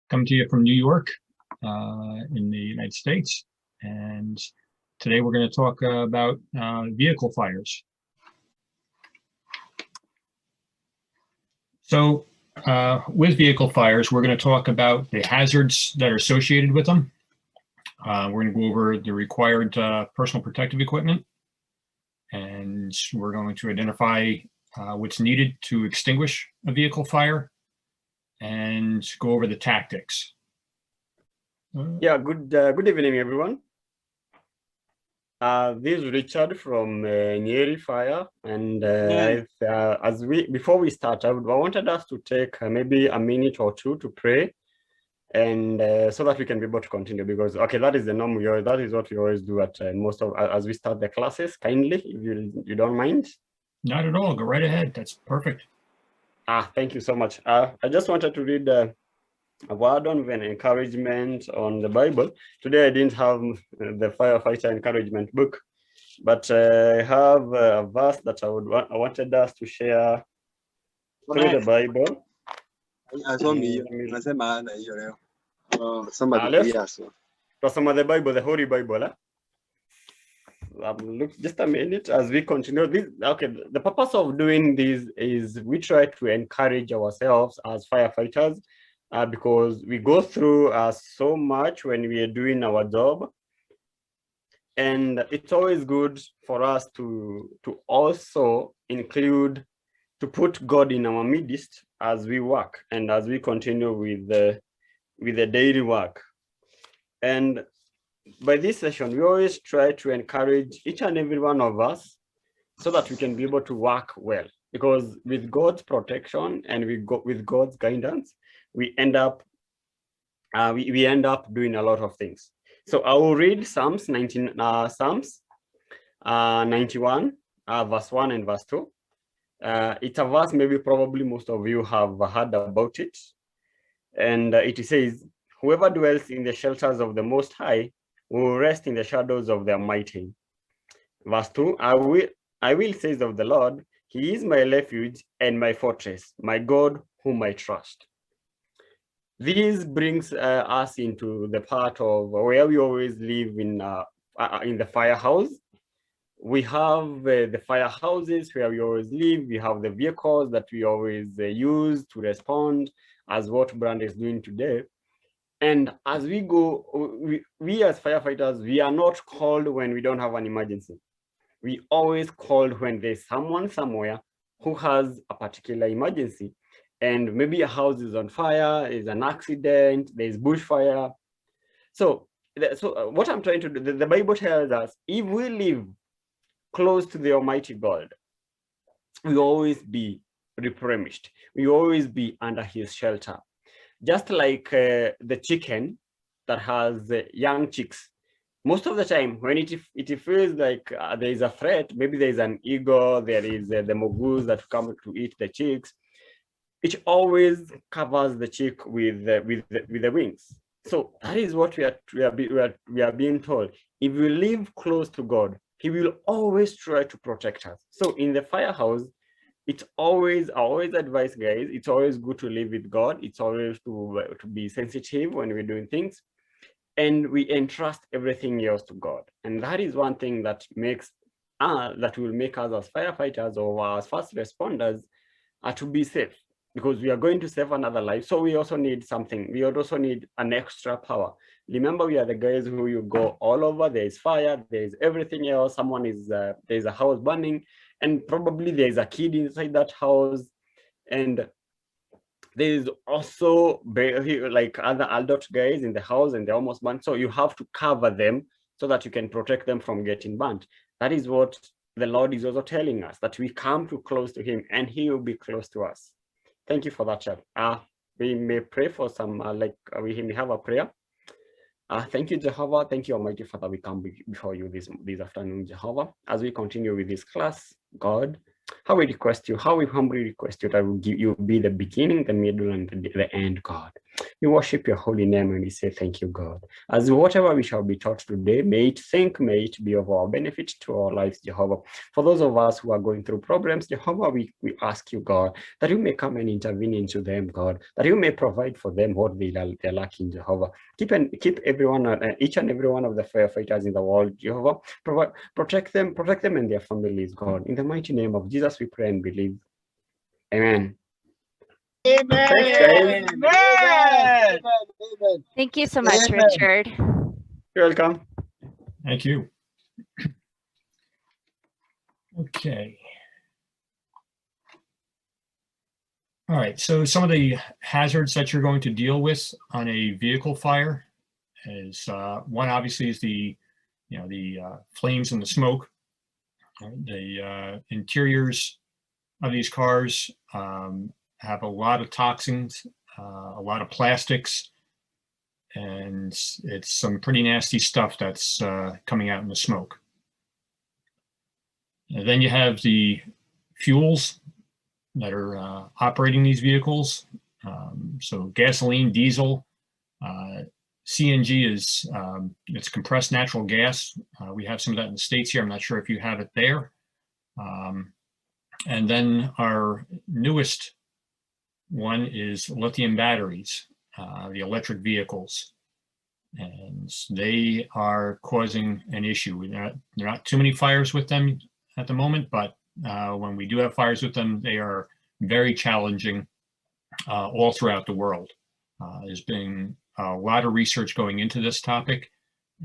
Coming to you from New York in the United States. And today we're going to talk about vehicle fires. So with vehicle fires, we're going to talk about the hazards that are associated with them. We're going to go over the required personal protective equipment, and we're going to identify what's needed to extinguish a vehicle fire and go over the tactics. Yeah, good evening, everyone. This is Richard from Nyeri Fire, and before we start, I wanted us to take maybe a minute or two to pray, and so that we can be able to continue. Because that is the norm. That is what we always do at as we start the classes. Kindly, if you don't mind. Not at all. Go right ahead. That's perfect. Thank you so much. I just wanted to read a word of an encouragement on the Bible. Today I didn't have the firefighter encouragement book, but I have a verse that I wanted us to share through the Bible. Some of the Bible, the Holy Bible. Look, just a minute as we continue this. The purpose of doing this is we try to encourage ourselves as firefighters, because we go through so much when we are doing our job, and it's always good for us to also include, to put God in our midst as we work and as we continue with the daily work. And by this session, we always try to encourage each and every one of us so that we can be able to work well, because with God's protection and with God's guidance, we end up doing a lot of things. So I will read Psalms 91, verse 1 and verse 2. It's a verse maybe probably most of you have heard about it. And it says, "Whoever dwells in the shelters of the Most High will rest in the shadows of the Almighty." Verse 2, I will say of the Lord, He is my refuge and my fortress, my God whom I trust. This brings us into the part of where we always live in the firehouse. We have the firehouses where we always live. We have the vehicles that we always use to respond, as what Brand is doing today. And as we go, we as firefighters, we are not called when we don't have an emergency. We always called when there's someone somewhere who has a particular emergency. And maybe a house is on fire, is an accident, there's bushfire. So what I'm trying to do, the Bible tells us, if we live close to the Almighty God, we always be replenished. We always be under His shelter. Just like the chicken that has young chicks. Most of the time, when it feels like there is a threat, maybe there is an eagle, there is the mongoose that come to eat the chicks, it always covers the chick with the wings. So that is what we are being told. If we live close to God, He will always try to protect us. So in the firehouse, I always advise guys, it's always good to live with God. It's always to be sensitive when we're doing things, and we entrust everything else to God. And that is one thing that will make us as firefighters or as first responders to be safe, because we are going to save another life. So we also need something. We also need an extra power. Remember, we are the guys who you go all over. There is fire. There is everything else. There's a house burning, and probably there's a kid inside that house, and there is also like other adult guys in the house, and they're almost burnt. So you have to cover them so that you can protect them from getting burnt. That is what the Lord is also telling us, that we come too close to Him and He will be close to us. Thank you for that, chat. We may pray for some, we may have a prayer. Thank you, Jehovah. Thank you, Almighty Father. We come before you this afternoon, Jehovah. As we continue with this class, God, how we humbly request you that will give you be the beginning, the middle, and the end, God. We worship your holy name and we say thank you, God. As whatever we shall be taught today, may it be of our benefit to our lives, Jehovah. For those of us who are going through problems, Jehovah, we ask you, God, that you may come and intervene into them, God, that you may provide for them what they're lacking, Jehovah. Keep everyone, each and every one of the firefighters in the world, Jehovah. Protect them and their families, God. In the mighty name of Jesus, we pray and believe. Amen. Amen. Thanks, guys. Amen. Thank you so much, Amen. Richard. You're welcome. Thank you. Okay. All right, so some of the hazards that you're going to deal with on a vehicle fire is one obviously is the flames and the smoke. The interiors of these cars have a lot of toxins, a lot of plastics, and it's some pretty nasty stuff that's coming out in the smoke. And then you have the fuels that are operating these vehicles. So gasoline, diesel, CNG is it's compressed natural gas. We have some of that in the States here. I'm not sure if you have it there. And then our newest one is lithium batteries, the electric vehicles. And they are causing an issue. There are not too many fires with them at the moment, but when we do have fires with them, they are very challenging all throughout the world. There's been a lot of research going into this topic,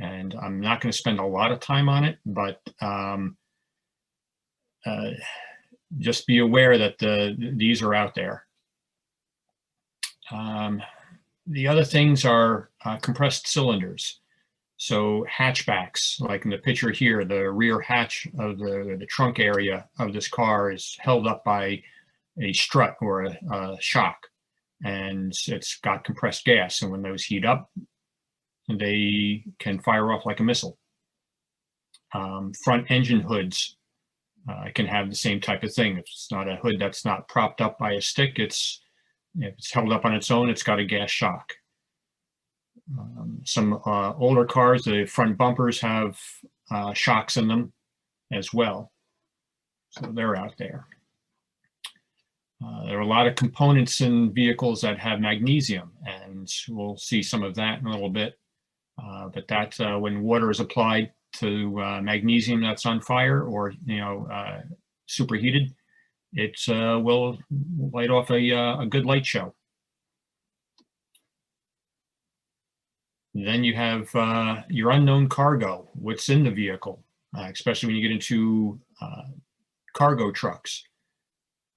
and I'm not going to spend a lot of time on it, but just be aware that these are out there. The other things are compressed cylinders. So hatchbacks, like in the picture here, the rear hatch of the trunk area of this car is held up by a strut or a shock, and it's got compressed gas. And when those heat up, they can fire off like a missile. Front engine hoods can have the same type of thing. If it's not a hood that's not propped up by a stick, if it's held up on its own, it's got a gas shock. Some older cars, the front bumpers have shocks in them as well. So they're out there. There are a lot of components in vehicles that have magnesium, and we'll see some of that in a little bit. But that when water is applied to magnesium that's on fire or superheated, it will light off a good light show. Then you have your unknown cargo, what's in the vehicle, especially when you get into cargo trucks.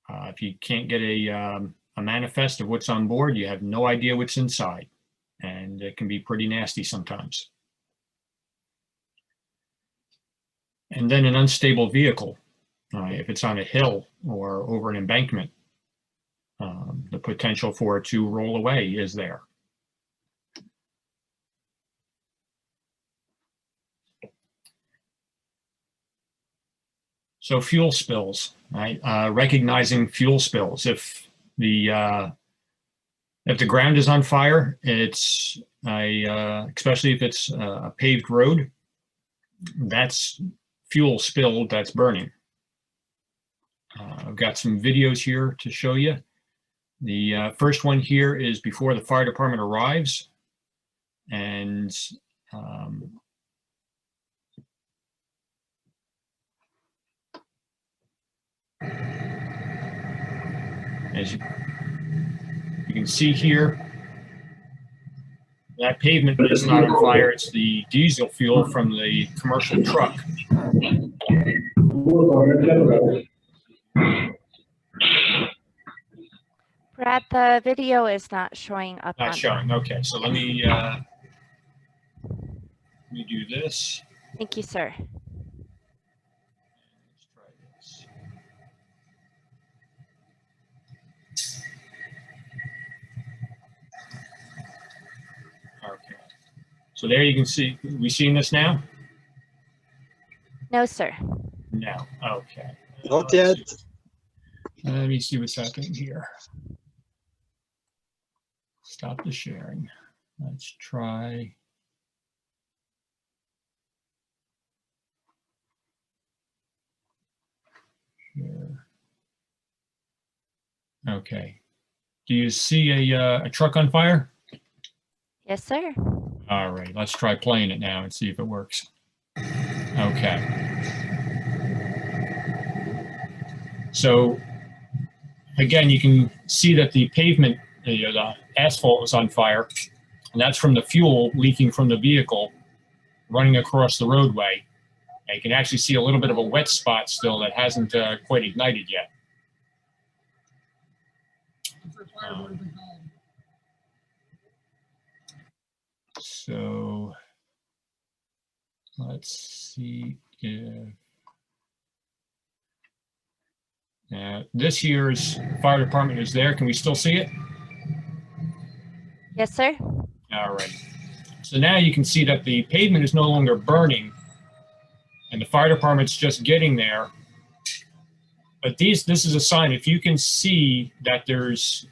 If you can't get a manifest of what's on board, you have no idea what's inside, and it can be pretty nasty sometimes. And then an unstable vehicle, if it's on a hill or over an embankment, the potential for it to roll away is there. So fuel spills, right? Recognizing fuel spills. If the ground is on fire, it's especially if it's a paved road, that's fuel spilled that's burning. I've got some videos here to show you. The first one here is before the fire department arrives, and as you can see here, that pavement is not on fire. It's the diesel fuel from the commercial truck. Brad, the video is not showing up. Not showing. Okay, so let me do this. Thank you, sir. Let's try this. Okay. So there you can see, we seeing this now? No, sir. No. Okay. Not yet. Let me see what's happening here. Stop the sharing. Let's try. Share. Okay. Do you see a truck on fire? Yes, sir. All right, let's try playing it now and see if it works. Okay. So again, you can see that the pavement, the asphalt was on fire, and that's from the fuel leaking from the vehicle running across the roadway. And you can actually see a little bit of a wet spot still that hasn't quite ignited yet. So let's see if this year's fire department is there. Can we still see it? Yes, sir. All right. So now you can see that the pavement is no longer burning and the fire department's just getting there. But this is a sign. If you can see that there's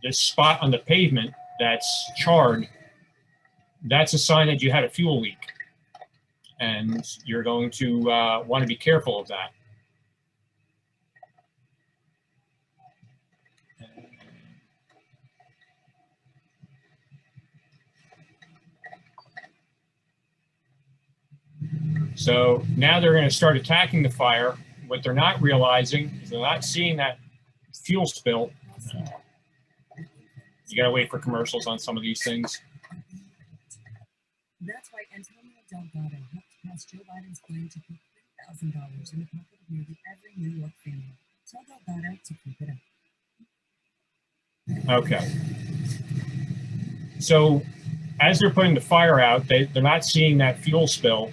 this spot on the pavement that's charred, that's a sign that you had a fuel leak. And you're going to want to be careful of that. So now they're going to start attacking the fire. What they're not realizing is they're not seeing that fuel spill. You got to wait for commercials on some of these things. That's why Antonio Delgado helped pass Joe Biden's plan to put $3,000 in the pocket of nearly every New York family. Tell Delgado to keep it up. Okay. So as they're putting the fire out, they're not seeing that fuel spill.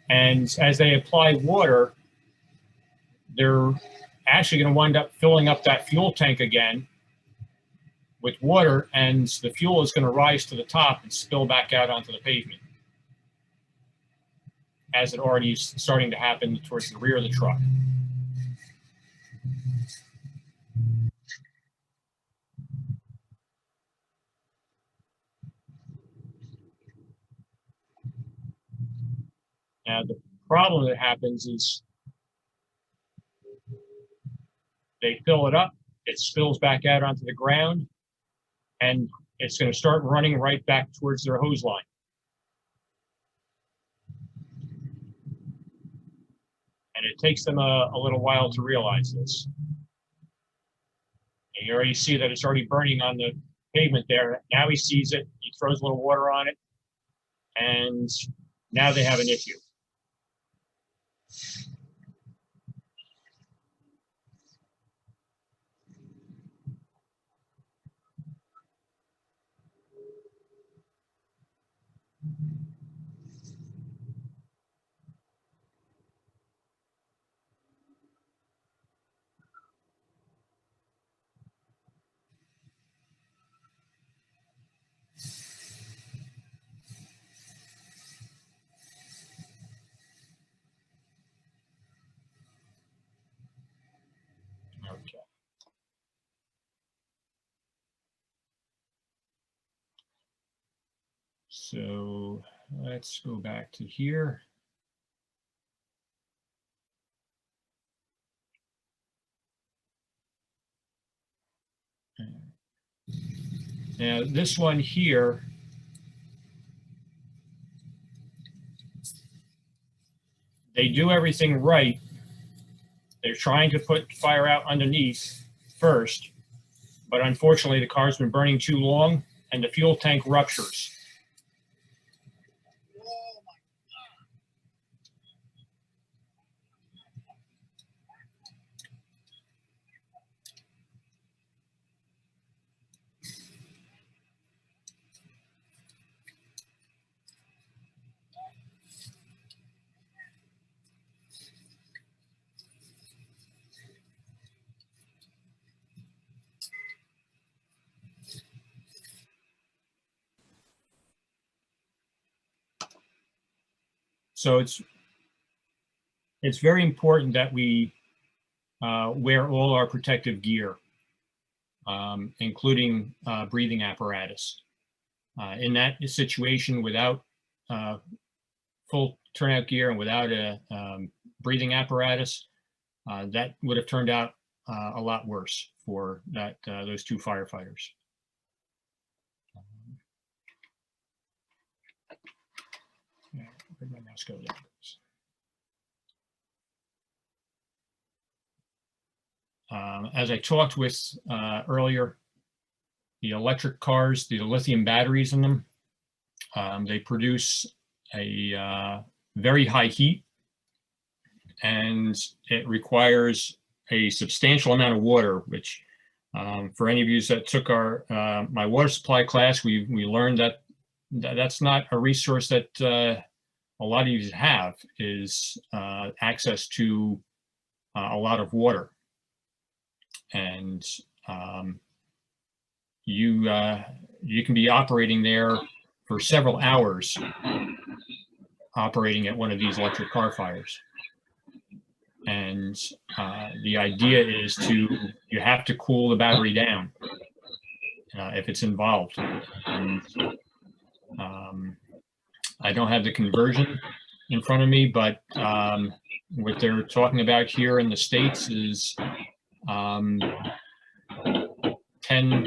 And as they apply water, they're actually going to wind up filling up that fuel tank again with water, and the fuel is going to rise to the top and spill back out onto the pavement, as it already is starting to happen towards the rear of the truck. Now, the problem that happens is they fill it up, it spills back out onto the ground, and it's going to start running right back towards their hose line. And it takes them a little while to realize this. And you already see that it's already burning on the pavement there. Now he sees it, he throws a little water on it, and now they have an issue. Okay. So let's go back to here. Now this one here, they do everything right. They're trying to put fire out underneath first, but unfortunately the car's been burning too long and the fuel tank ruptures. So it's very important that we wear all our protective gear, including breathing apparatus. In that situation, without full turnout gear and without a breathing apparatus, that would have turned out a lot worse for those two firefighters. Where'd my mouse go? There it goes. As I talked with earlier, the electric cars, the lithium batteries in them, they produce a very high heat, and it requires a substantial amount of water, which for any of you that took my water supply class, we learned that that's not a resource that a lot of you have, is access to a lot of water. And you can be operating there for several hours, operating at one of these electric car fires. And the idea is you have to cool the battery down if it's involved. And I don't have the conversion in front of me, but what they're talking about here in the States is 10,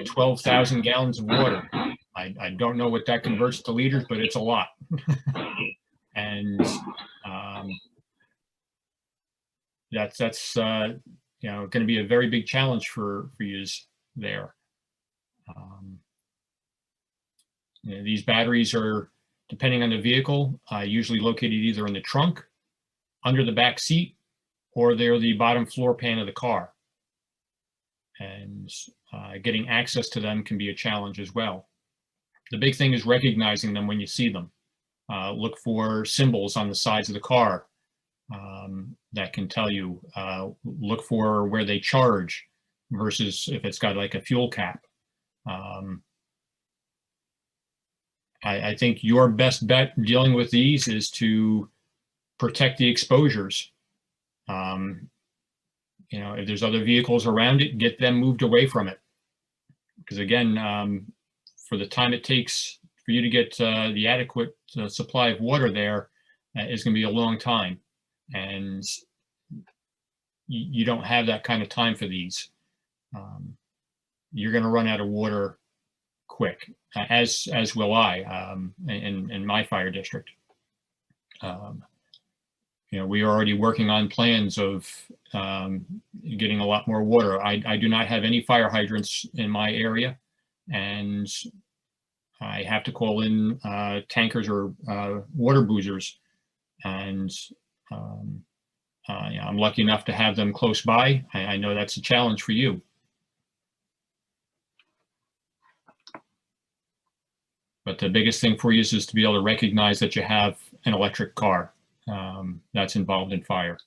12,000 gallons of water. I don't know what that converts to liters, but it's a lot. And that's going to be a very big challenge for you there. These batteries are, depending on the vehicle, usually located either in the trunk, under the back seat, or they're the bottom floor pan of the car. And getting access to them can be a challenge as well. The big thing is recognizing them when you see them. Look for symbols on the sides of the car that can tell you. Look for where they charge versus if it's got like a fuel cap. I think your best bet dealing with these is to protect the exposures. If there's other vehicles around it, get them moved away from it. Because again, for the time it takes for you to get the adequate supply of water there is going to be a long time. And you don't have that kind of time for these. You're going to run out of water quick, as will I in my fire district. We are already working on plans of getting a lot more water. I do not have any fire hydrants in my area, and I have to call in tankers or water boozers, and I'm lucky enough to have them close by. I know that's a challenge for you. But the biggest thing for you is to be able to recognize that you have an electric car that's involved in fire,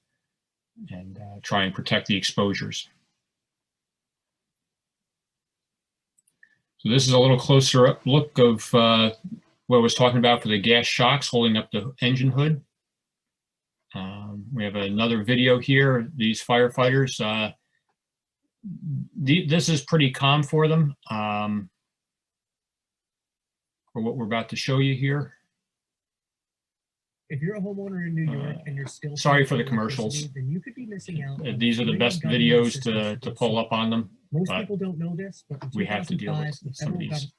and try and protect the exposures. So this is a little closer look of what I was talking about for the gas shocks holding up the engine hood. We have another video here. These firefighters, this is pretty calm for them. For what we're about to show you here. If you're a homeowner in New York and you're still sorry for the commercials. Then you could be missing out. These are the best videos to pull up on them. Most people don't know this, but we have to deal with some of these.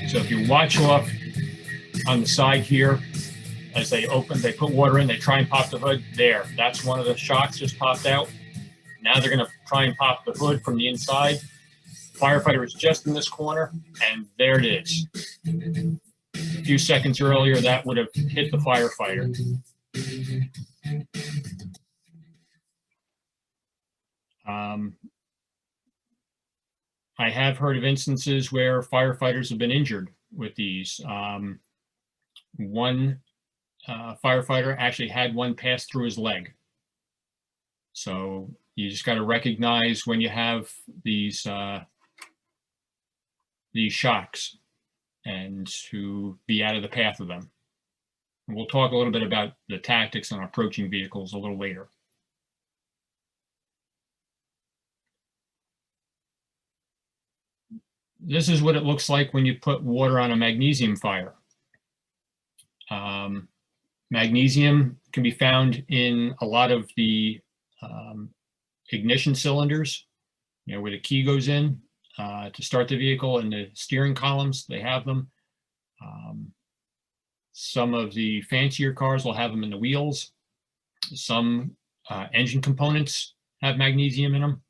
So if you watch off on the side here, as they put water in, they try and pop the hood. There, that's one of the shocks just popped out. Now they're going to try and pop the hood from the inside. Firefighter is just in this corner, and there it is. A few seconds earlier, that would have hit the firefighter. I have heard of instances where firefighters have been injured with these. One firefighter actually had one pass through his leg. So you just got to recognize when you have these shocks and to be out of the path of them. And we'll talk a little bit about the tactics on approaching vehicles a little later. This is what it looks like when you put water on a magnesium fire. Magnesium can be found in a lot of the ignition cylinders, where the key goes in to start the vehicle, and the steering columns, they have them. Some of the fancier cars will have them in the wheels. Some engine components have magnesium in them.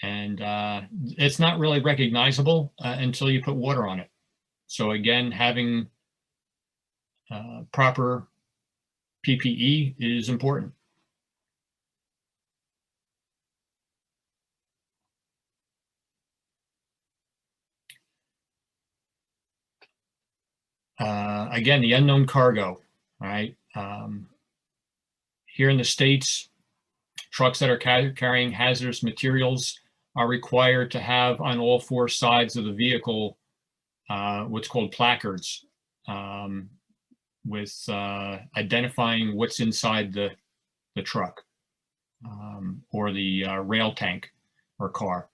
And it's not really recognizable until you put water on it. So again, having proper PPE is important. Again, the unknown cargo, right? Here in the States, trucks that are carrying hazardous materials are required to have on all four sides of the vehicle what's called placards with identifying what's inside the truck or the rail tank or car.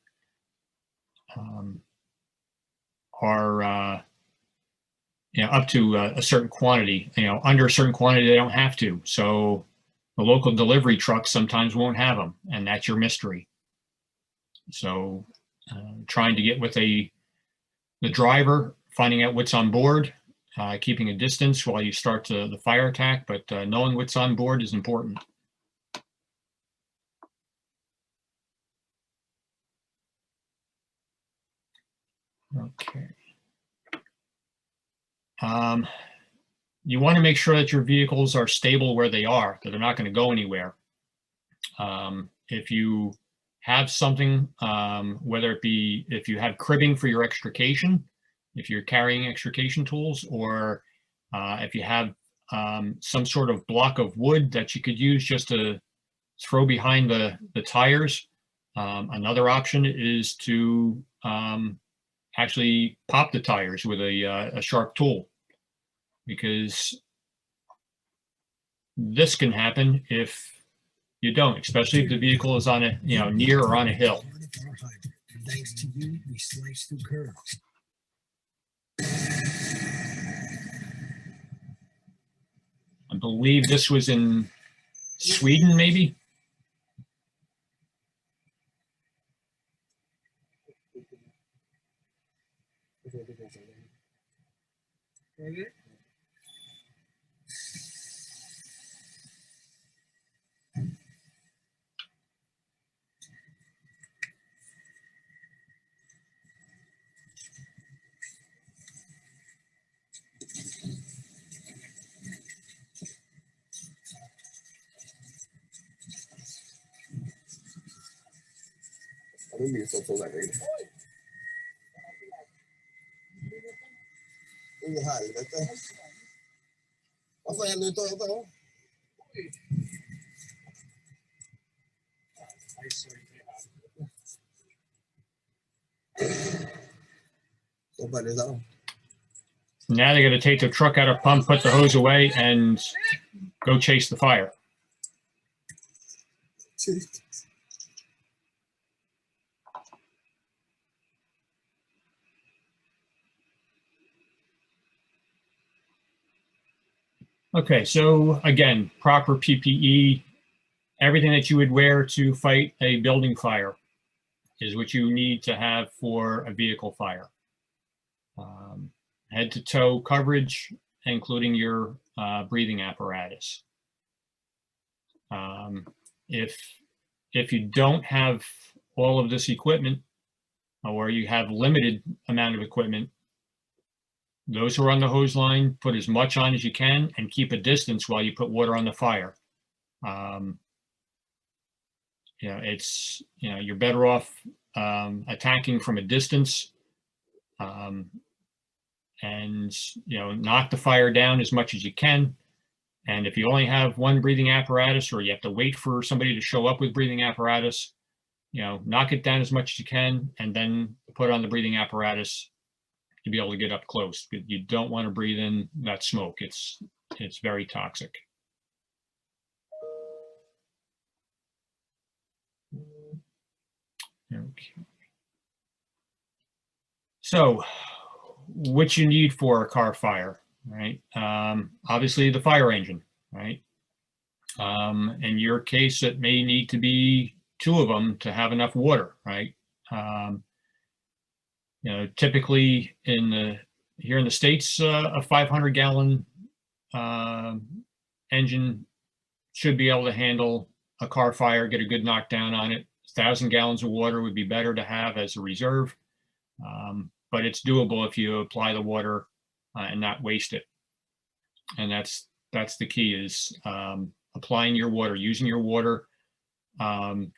Are up to a certain quantity. Under a certain quantity, they don't have to. So the local delivery trucks sometimes won't have them, and that's your mystery. So trying to get with the driver, finding out what's on board, keeping a distance while you start the fire attack, but knowing what's on board is important. Okay. You want to make sure that your vehicles are stable where they are, that they're not going to go anywhere. If you have something, whether it be if you have cribbing for your extrication, if you're carrying extrication tools, or if you have some sort of block of wood that you could use just to throw behind the tires. Another option is to actually pop the tires with a sharp tool, because this can happen if you don't, especially if the vehicle is on a near or on a hill. Thanks to you, we slice through curves. I believe this was in Sweden, maybe. Now they got to take the truck out of pump, put the hose away, and go chase the fire. Okay, so again, proper PPE, everything that you would wear to fight a building fire is what you need to have for a vehicle fire. Head to toe coverage, including your breathing apparatus. If you don't have all of this equipment, or you have limited amount of equipment, those who are on the hose line, put as much on as you can and keep a distance while you put water on the fire. You're better off attacking from a distance and knock the fire down as much as you can. And if you only have one breathing apparatus, or you have to wait for somebody to show up with breathing apparatus, knock it down as much as you can, and then put on the breathing apparatus to be able to get up close. You don't want to breathe in that smoke. It's very toxic. Okay. So, what you need for a car fire, right? Obviously, the fire engine, right? In your case, it may need to be 2 of them to have enough water, right? Typically here in the States, a 500-gallon engine should be able to handle a car fire, get a good knockdown on it. 1,000 gallons of water would be better to have as a reserve, but it's doable if you apply the water and not waste it. And that's the key, is applying your water, using your water to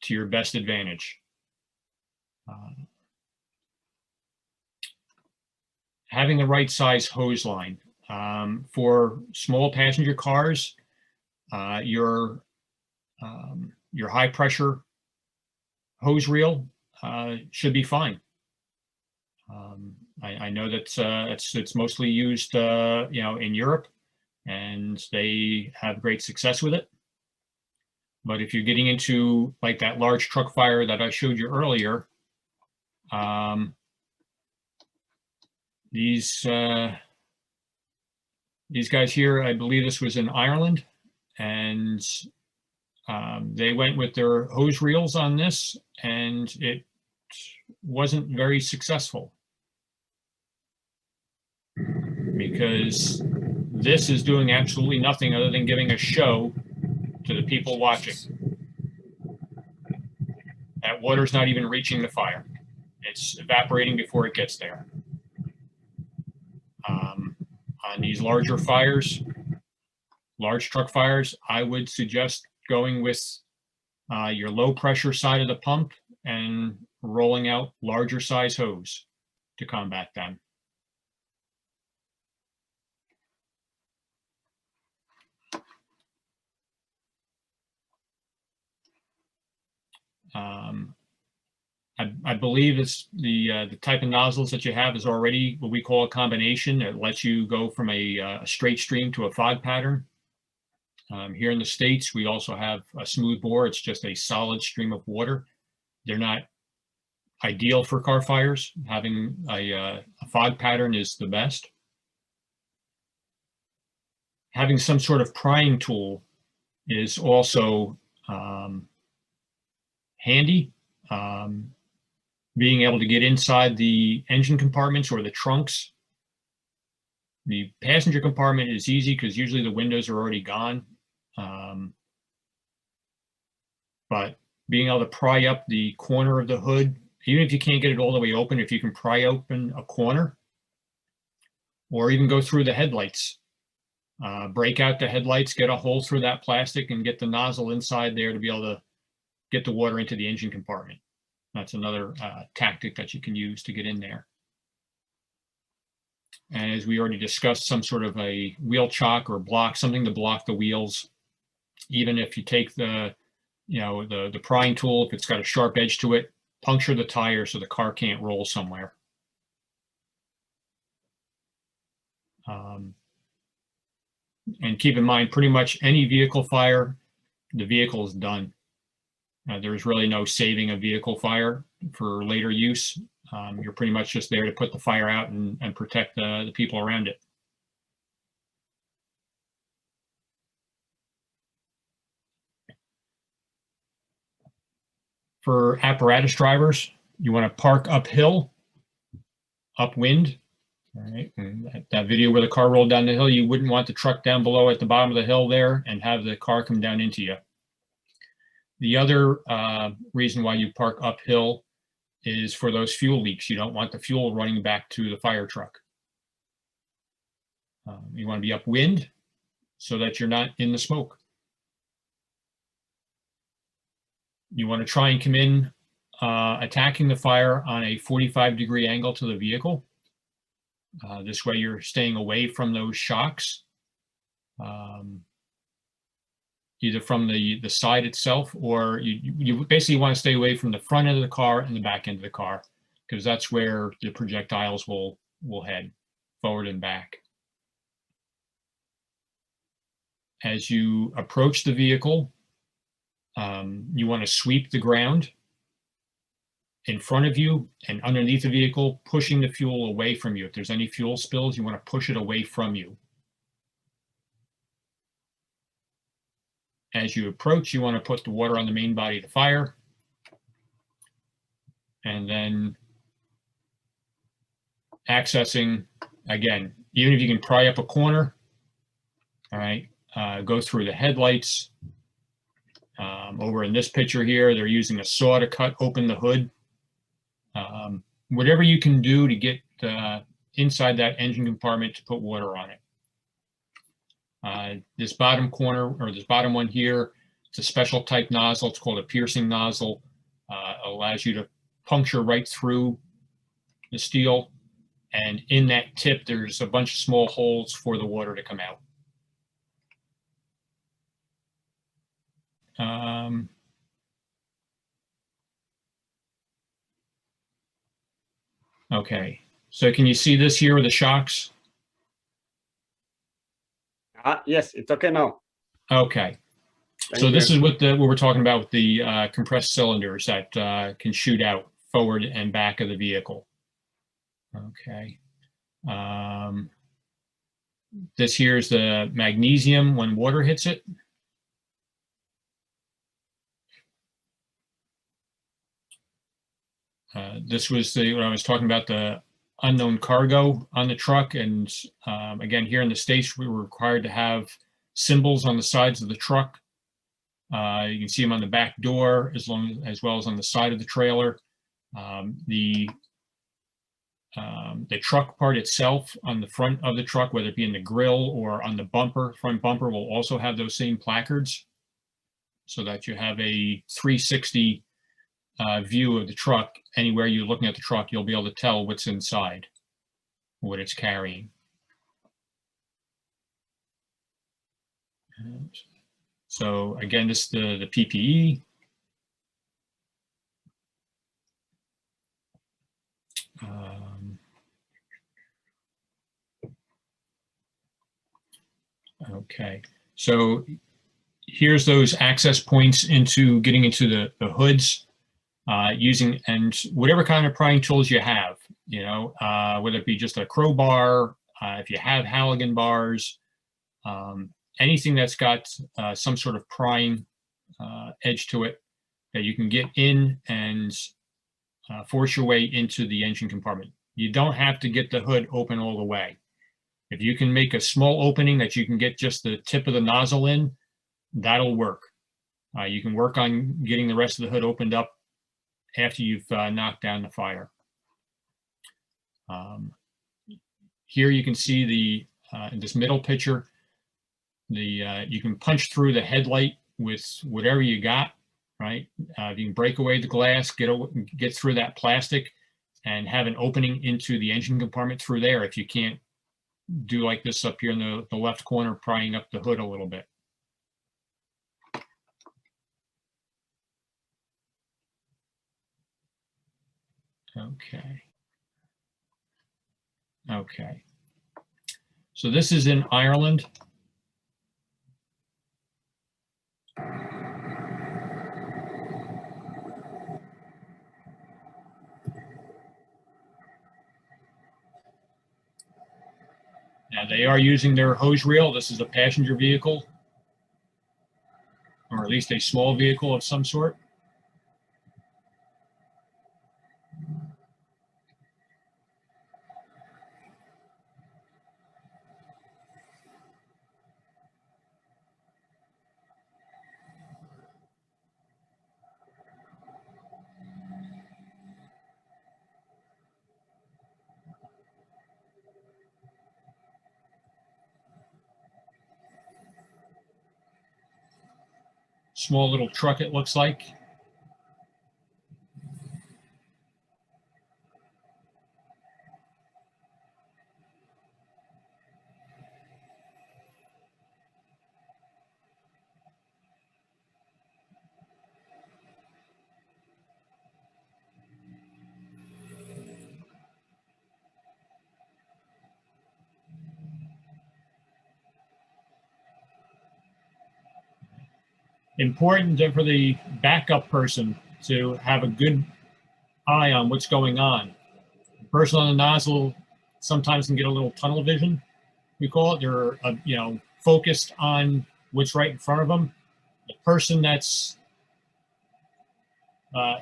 your best advantage. Having the right size hose line. For small passenger cars, your high pressure hose reel should be fine. I know that it's mostly used in Europe, and they have great success with it. But if you're getting into like that large truck fire that I showed you earlier, these guys here, I believe this was in Ireland, and they went with their hose reels on this, and it wasn't very successful, because this is doing absolutely nothing other than giving a show to the people watching. That water's not even reaching the fire. It's evaporating before it gets there. On these larger fires, large truck fires, I would suggest going with your low pressure side of the pump and rolling out larger size hose to combat them. I believe it's the type of nozzles that you have is already what we call a combination. It lets you go from a straight stream to a fog pattern. Here in the States, we also have a smooth bore. It's just a solid stream of water. They're not ideal for car fires. Having a fog pattern is the best. Having some sort of prying tool is also handy. Being able to get inside the engine compartments or the trunks. The passenger compartment is easy because usually the windows are already gone. But being able to pry up the corner of the hood, even if you can't get it all the way open, if you can pry open a corner, or even go through the headlights, break out the headlights, get a hole through that plastic and get the nozzle inside there to be able to get the water into the engine compartment. That's another tactic that you can use to get in there. And as we already discussed, some sort of a wheel chock or block, something to block the wheels. Even if you take the prying tool, if it's got a sharp edge to it, puncture the tire so the car can't roll somewhere. And keep in mind, pretty much any vehicle fire, the vehicle is done. There's really no saving a vehicle fire for later use. You're pretty much just there to put the fire out and protect the people around it. For apparatus drivers, you want to park uphill, upwind. All right. And that video where the car rolled down the hill, you wouldn't want the truck down below at the bottom of the hill there and have the car come down into you. The other reason why you park uphill is for those fuel leaks. You don't want the fuel running back to the fire truck. You want to be upwind so that you're not in the smoke. You want to try and come in attacking the fire on a 45-degree angle to the vehicle. This way you're staying away from those shocks. Either from the side itself, or you basically want to stay away from the front end of the car and the back end of the car, because that's where the projectiles will will head forward and back. As you approach the vehicle, you want to sweep the ground in front of you and underneath the vehicle, pushing the fuel away from you. If there's any fuel spills, you want to push it away from you. As you approach, you want to put the water on the main body of the fire. And then accessing, again, even if you can pry up a corner, all right, go through the headlights. Over in this picture here, they're using a saw to cut open the hood. Whatever you can do to get inside that engine compartment to put water on it. This bottom corner, or this bottom one here, it's a special type nozzle. It's called a piercing nozzle. Allows you to puncture right through the steel. And in that tip, there's a bunch of small holes for the water to come out. Okay, so can you see this here with the shocks? Yes, it's okay now. Okay, so this is what we're talking about with the compressed cylinders that can shoot out forward and back of the vehicle. Okay. This here is the magnesium when water hits it. This was when I was talking about the unknown cargo on the truck. And again, here in the States, we were required to have symbols on the sides of the truck. You can see them on the back door as well as on the side of the trailer. The truck part itself on the front of the truck, whether it be in the grill or on the bumper, front bumper, will also have those same placards so that you have a 360 view of the truck. Anywhere you're looking at the truck, you'll be able to tell what's inside, what it's carrying. So again, this is the PPE. Okay, so here's those access points into getting into the hoods. Using and whatever kind of prying tools you have, you know, whether it be just a crowbar, if you have Halligan bars, anything that's got some sort of prying edge to it that you can get in and force your way into the engine compartment. You don't have to get the hood open all the way. If you can make a small opening that you can get just the tip of the nozzle in, that'll work. You can work on getting the rest of the hood opened up after you've knocked down the fire. Here you can see in this middle picture, you can punch through the headlight with whatever you got, right? You can break away the glass, get through that plastic, and have an opening into the engine compartment through there if you can't do like this up here in the left corner, prying up the hood a little bit. Okay. Okay. So this is in Ireland. Now they are using their hose reel. This is a passenger vehicle, or at least a small vehicle of some sort. Small little truck, it looks like. Important for the backup person to have a good eye on what's going on. The person on the nozzle sometimes can get a little tunnel vision, we call it. They're, focused on what's right in front of them. The person that's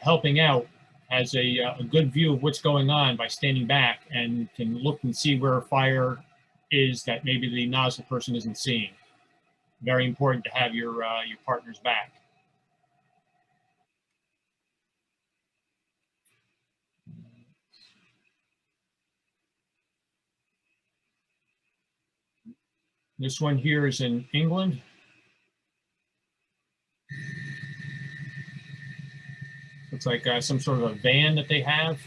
helping out has a good view of what's going on by standing back and can look and see where a fire is that maybe the nozzle person isn't seeing. Very important to have your partner's back. This one here is in England. Looks like some sort of a van that they have.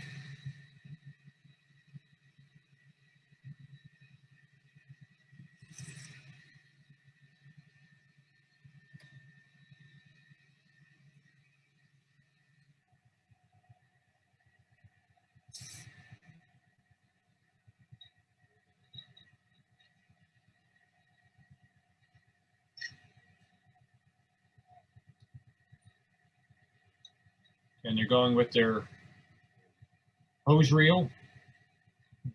And they're going with their hose reel,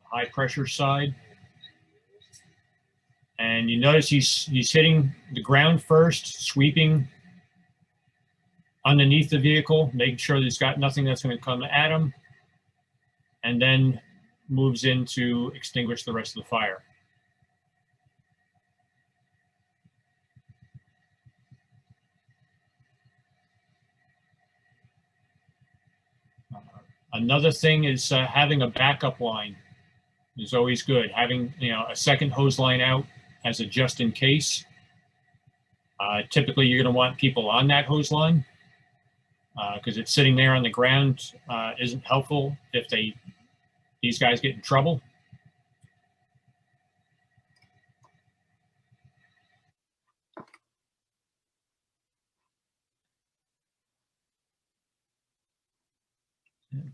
high pressure side. And you notice he's hitting the ground first, sweeping underneath the vehicle, making sure that he's got nothing that's going to come at him, and then moves in to extinguish the rest of the fire. Another thing is having a backup line is always good. Having a second hose line out as a just in case. Typically, you're going to want people on that hose line because it's sitting there on the ground isn't helpful if these guys get in trouble.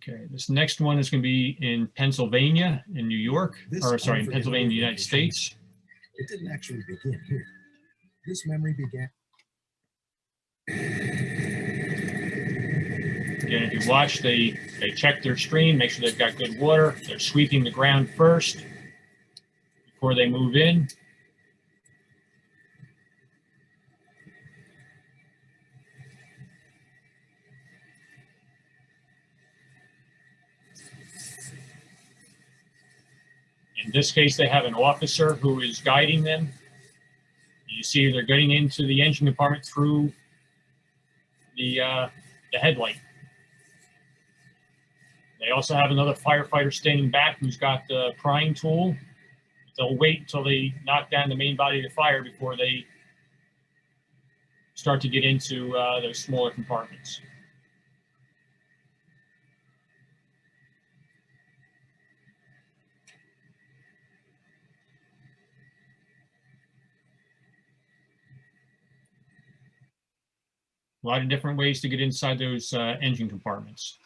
Okay, this next one is going to be in Pennsylvania, in New York, in Pennsylvania, United States. It didn't actually begin here. This memory began. Again, if you watch, they check their stream, make sure they've got good water. They're sweeping the ground first before they move in. In this case, they have an officer who is guiding them. You see they're getting into the engine compartment through the headlight. They also have another firefighter standing back who's got the prying tool. They'll wait until they knock down the main body of the fire before they start to get into those smaller compartments. A lot of different ways to get inside those engine compartments.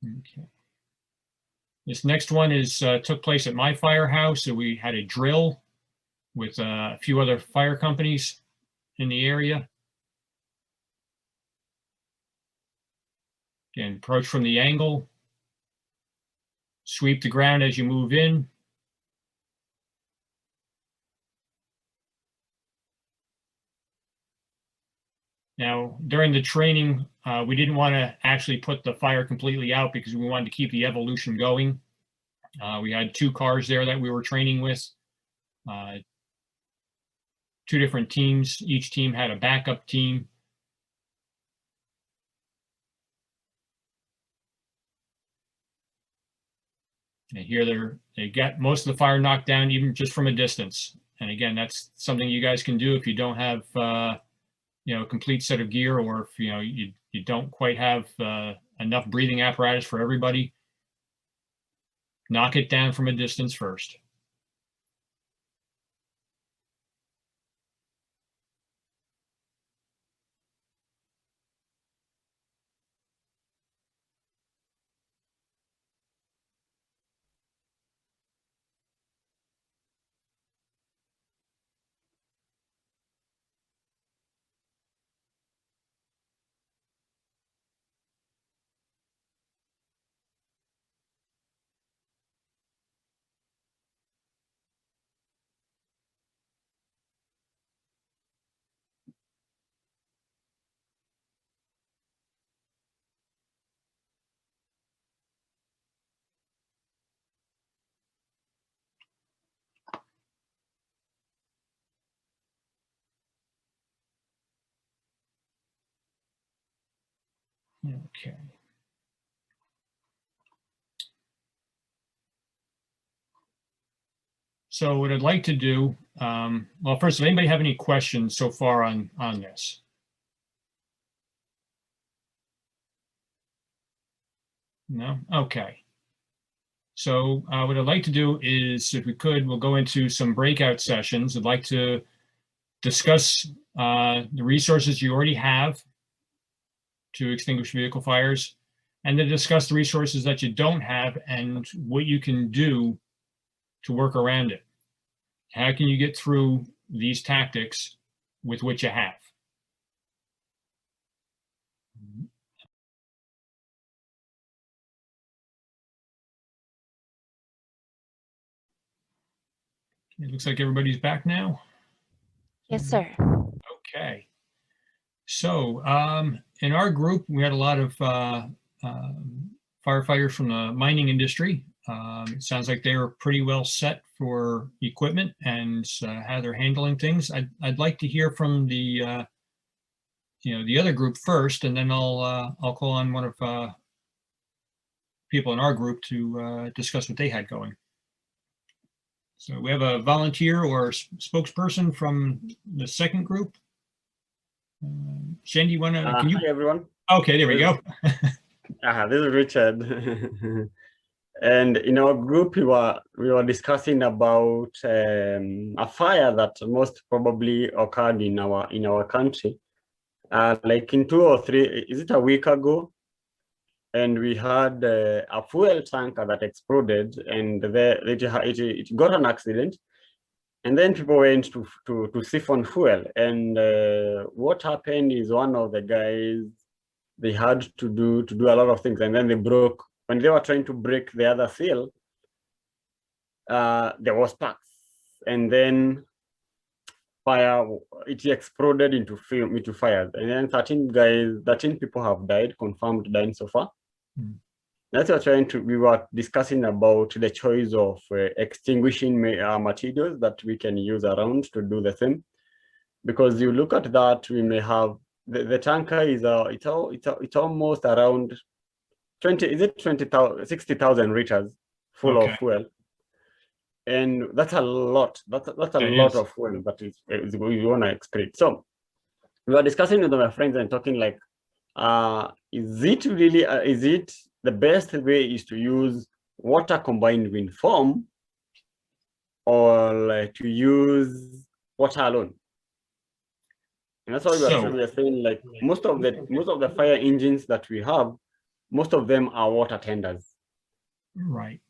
Okay. This next one is took place at my firehouse. So we had a drill with a few other fire companies in the area. Again, approach from the angle. Sweep the ground as you move in. Now, during the training, we didn't want to actually put the fire completely out because we wanted to keep the evolution going. We had 2 cars there that we were training with, 2 different teams. Each team had a backup team. And here they got most of the fire knocked down, even just from a distance. And again, that's something you guys can do if you don't have a complete set of gear, or if you don't quite have enough breathing apparatus for everybody. Knock it down from a distance first. Okay. So what I'd like to do, well, first, does anybody have any questions so far on this? No? Okay. So what I'd like to do is, if we could, we'll go into some breakout sessions. I'd like to discuss the resources you already have to extinguish vehicle fires, and then discuss the resources that you don't have and what you can do to work around it. How can you get through these tactics with what you have? It looks like everybody's back now. Yes, sir. Okay. So in our group, we had a lot of firefighters from the mining industry. It sounds like they were pretty well set for equipment and how they're handling things. I'd like to hear from the the other group first, and then I'll call on one of people in our group to discuss what they had going. So we have a volunteer or spokesperson from the second group. Shandy, you want to? Can you? Hi everyone. Okay, there we go. This is Richard. And in our group, we were discussing about a fire that most probably occurred in our country, like in 2 or 3. Is it a week ago? And we had a fuel tanker that exploded, and it got an accident. And then people went to siphon fuel. And what happened is one of the guys, they had to do a lot of things, and then they broke. When they were trying to break the other seal, there was sparks, and then it exploded into fire. And then 13 people have died, confirmed dying so far. That's what we were discussing about the choice of extinguishing materials that we can use around to do the same. Because you look at that, we may have the tanker is it's almost around 60,000 liters full of fuel, and that's a lot. That's a lot of fuel that is we want to excrete. So we were discussing with my friends and talking like, is it really is it the best way is to use water combined with foam, or like to use water alone? And that's why we are saying, like, most of the fire engines that we have, most of them are water tenders. Right.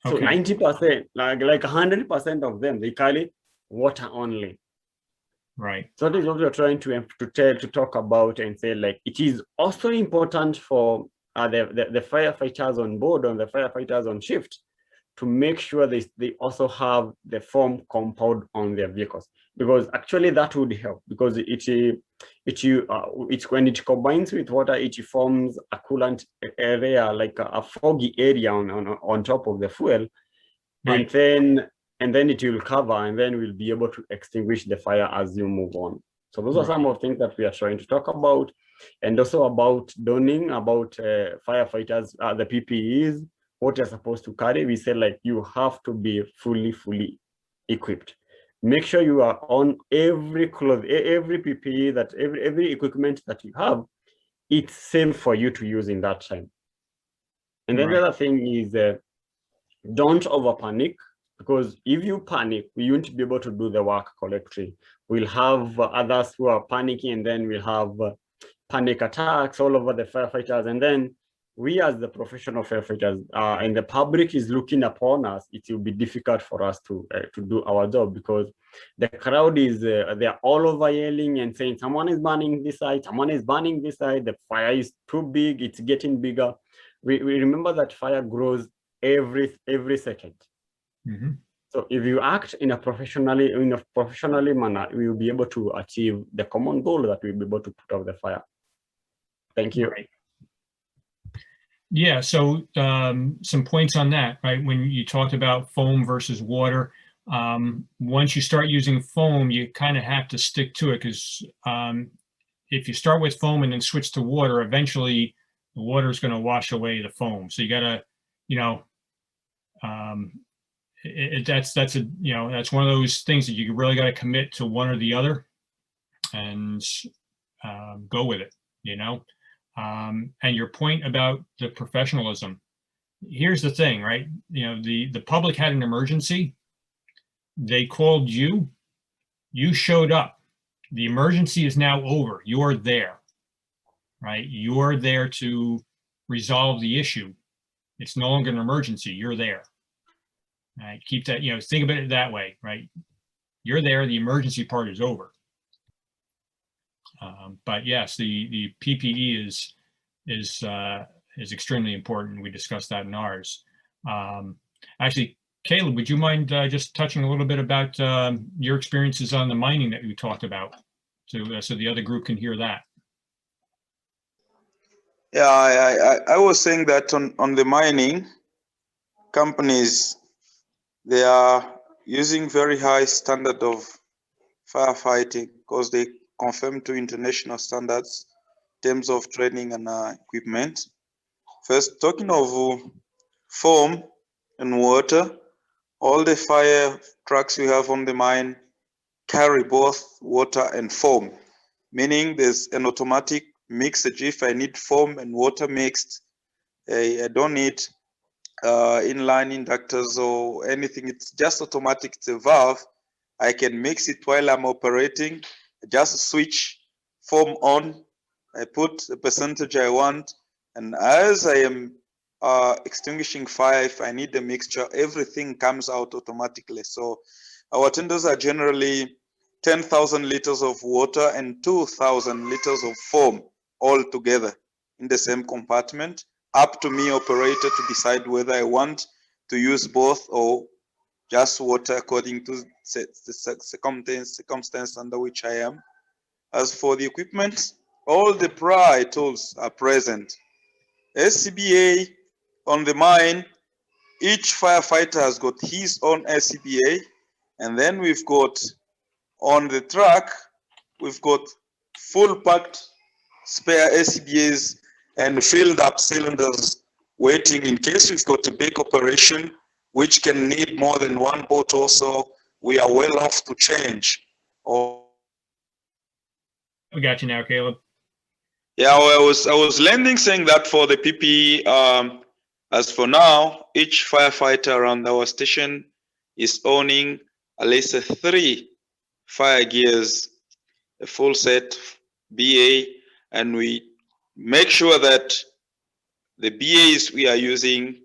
So 90%, like 100% of them, they carry water only. Right. So that is what we're trying to talk about and say, like, it is also important for the firefighters on board, on the firefighters on shift, to make sure they also have the foam compound on their vehicles, because actually that would help, because it's when it combines with water, it forms a coolant area, like a foggy area on top of the fuel, right. and then it will cover, and then we'll be able to extinguish the fire as you move on. So those are some of the things that we are trying to talk about, and also about donning, about firefighters, the PPEs, what you're supposed to carry. We say, like, you have to be fully equipped. Make sure you are on every cloth, every PPE, that every equipment that you have, it's safe for you to use in that time. And then the other thing is, don't over panic, because if you panic, we won't be able to do the work correctly. We'll have others who are panicking, and then we'll have panic attacks all over the firefighters, and then we as the professional firefighters and the public is looking upon us, it will be difficult for us to do our job, because the crowd is they're all over yelling and saying someone is burning this side, someone is burning this side, the fire is too big, it's getting bigger. We remember that fire grows every second. Mm-hmm. So if you act in a professionally manner, we will be able to achieve the common goal that we'll be able to put out the fire. Thank you. Right. Yeah, so some points on that, right? When you talked about foam versus water, once you start using foam, you kind of have to stick to it, because if you start with foam and then switch to water, eventually the water is going to wash away the foam. So you got to, you know, that's that's one of those things that you really got to commit to one or the other and go with it, you know. And your point about the professionalism, here's the thing, right? You know, the public had an emergency. They called you. You showed up. The emergency is now over. You're there, right? You're there to resolve the issue. It's no longer an emergency. You're there. Right? Keep that, you know, think about it that way, right? You're there. The emergency part is over. But yes, the PPE is extremely important. We discussed that in ours. Actually, Caleb, would you mind just touching a little bit about your experiences on the mining that you talked about, so the other group can hear that? Yeah, I was saying that on the mining companies, they are using very high standard of firefighting because they conform to international standards in terms of training and equipment. First, talking of foam and water, all the fire trucks we have on the mine carry both water and foam, meaning there's an automatic mixage. If I need foam and water mixed, I don't need inline inductors or anything. It's just automatic. It's a valve. I can mix it while I'm operating. I just switch foam on. I put the percentage I want, and as I am extinguishing fire, if I need a mixture, everything comes out automatically. So our tenders are generally 10,000 liters of water and 2,000 liters of foam all together in the same compartment. Up to me, operator, to decide whether I want to use both or just water according to the circumstance under which I am. As for the equipment, all the prior tools are present. SCBA on the mine, each firefighter has got his own SCBA, and then we've got on the truck, we've got full packed spare SCBAs and filled up cylinders waiting in case we've got a big operation which can need more than one boat also, we are well off to change. We got you now, Caleb. Yeah, well, I was landing saying that for the PPE, as for now, each firefighter around our station is owning at least 3 fire gears, a full set BA, and we make sure that the BAs we are using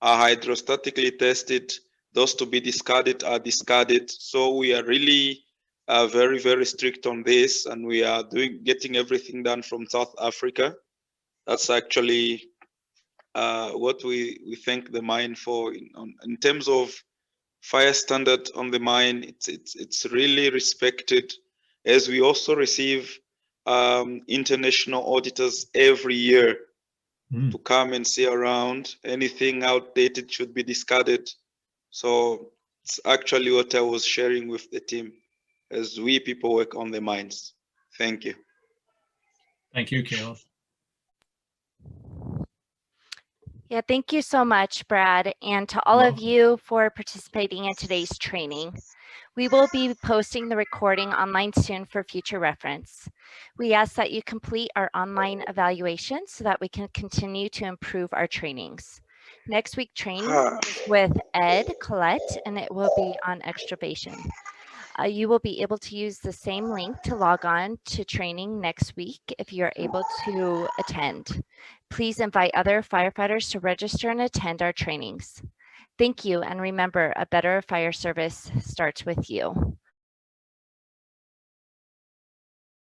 are hydrostatically tested. Those to be discarded are discarded. So we are really very, very strict on this, and we are getting everything done from South Africa. That's actually what we thank the mine for. In terms of fire standard on the mine, it's really respected, as we also receive international auditors every year to come and see around. Anything outdated should be discarded. So it's actually what I was sharing with the team as we people work on the mines. Thank you. Thank you, Caleb. Yeah, thank you so much, Brad, and to all of you for participating in today's training. We will be posting the recording online soon for future reference. We ask that you complete our online evaluation so that we can continue to improve our trainings. Next week training is with Ed Collette, and it will be on extravation. You will be able to use the same link to log on to training next week if you're able to attend. Please invite other firefighters to register and attend our trainings. Thank you, and remember, a better fire service starts with you.